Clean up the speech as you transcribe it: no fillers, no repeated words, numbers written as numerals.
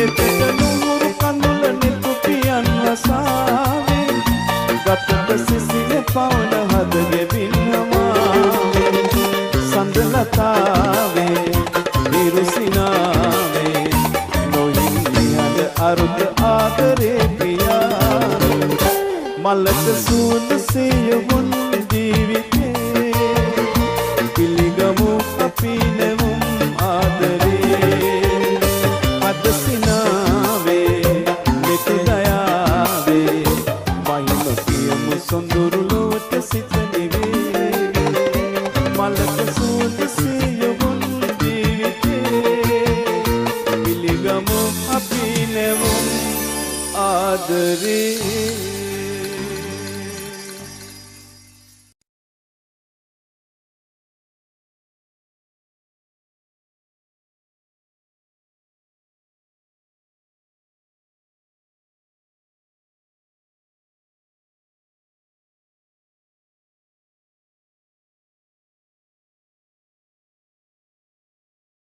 නෙතට නුහුරු කඳුල නෙතු පියන් වසාවේ ගතට සිසිල පවන හදගෙවින් හමාවේ සඳලතාවේ විරුසිනාවේ නොහිමියද අරුද ආදරේ පියාවේ මලක සූද සියවුන් ජීවිතේ පිළිගමු අපි නෙවුම් ආදරේ අදසිනාවේ නිතදයාවේ මහිම කියමු සොඳුරු ලොවට සිත නිවේ මලක සූද සියවුන් ජීවිතේ පිළිගමු අපි නෙවුම් ආදරේ